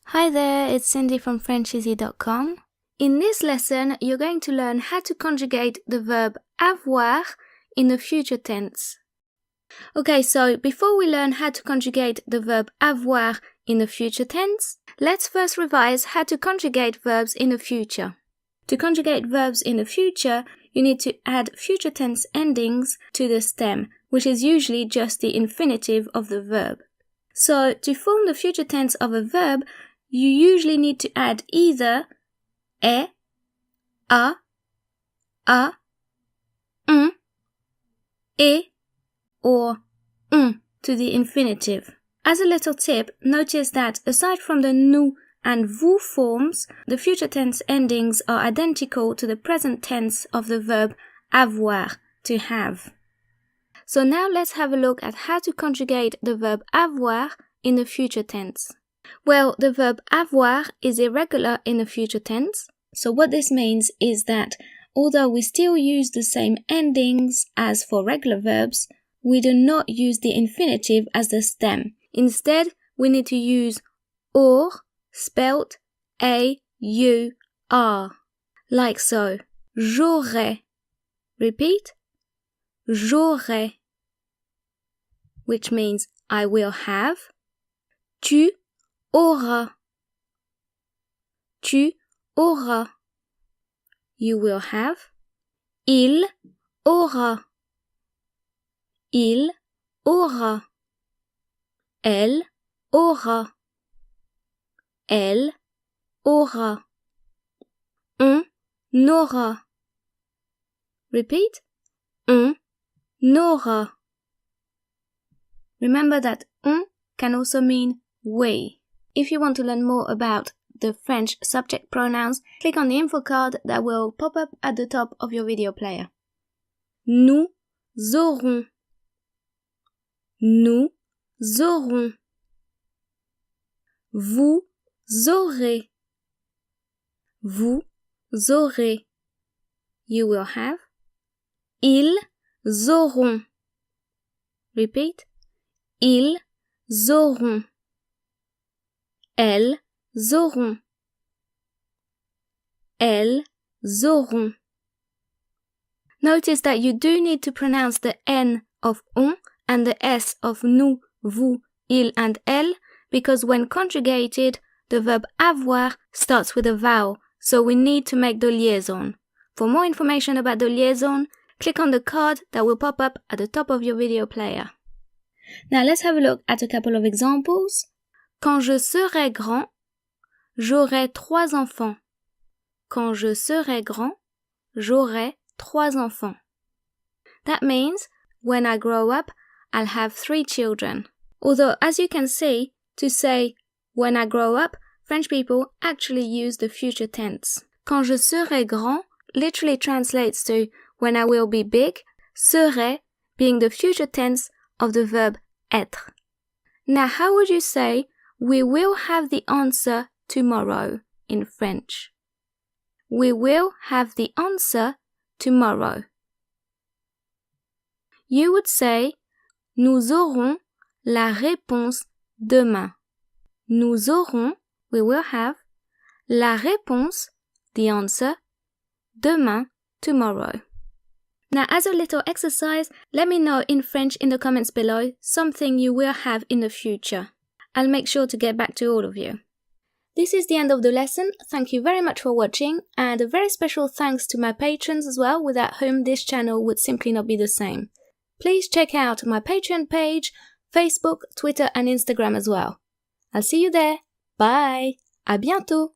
Hi there, it's Cindy from Frencheezee.com. In this lesson, you're going to learn how to conjugate the verb avoir in the future tense. Okay, so before we learn how to conjugate the verb avoir in the future tense, let's first revise how to conjugate verbs in the future. To conjugate verbs in the future, you need to add future tense endings to the stem, which is usually just the infinitive of the verb. So, to form the future tense of a verb, you usually need to add either est, a, un, et, or to the infinitive. As a little tip, notice that aside from the nous and vous forms, the future tense endings are identical to the present tense of the verb avoir, to have. So now let's have a look at how to conjugate the verb avoir in the future tense. Well, the verb avoir is irregular in the future tense. So what this means is that although we still use the same endings as for regular verbs, we do not use the infinitive as the stem. Instead, we need to use or, spelt A-U-R, like so. J'aurai. Repeat. J'aurai, which means I will have. Tu auras. Tu auras. You will have. Il aura. Il aura. Elle aura. Elle aura. On aura. Repeat. On n'aura. Remember that on can also mean we. If you want to learn more about the French subject pronouns, click on the info card that will pop up at the top of your video player. Nous aurons. Nous aurons. Vous aurez. Vous aurez. You will have. Ils auront. Repeat. Ils auront. Elles auront. Elles auront. Notice that you do need to pronounce the N of on and the S of nous, vous, il and elle, because when conjugated, the verb avoir starts with a vowel, so we need to make the liaison. For more information about the liaison, click on the card that will pop up at the top of your video player. Now let's have a look at a couple of examples. Quand je serai grand, j'aurai 3 enfants. Quand je serai grand, j'aurai 3 enfants. That means, when I grow up, I'll have 3 children. Although, as you can see, to say, when I grow up, French people actually use the future tense. Quand je serai grand literally translates to when I will be big, serai being the future tense of the verb être. Now, how would you say we will have the answer tomorrow in French? We will have the answer tomorrow. You would say nous aurons la réponse demain. Nous aurons, we will have, la réponse, the answer, demain, tomorrow. Now, as a little exercise, let me know in French in the comments below something you will have in the future. I'll make sure to get back to all of you. This is the end of the lesson. Thank you very much for watching, and a very special thanks to my patrons as well, without whom this channel would simply not be the same. Please check out my Patreon page, Facebook, Twitter and Instagram as well. I'll see you there. Bye! À bientôt!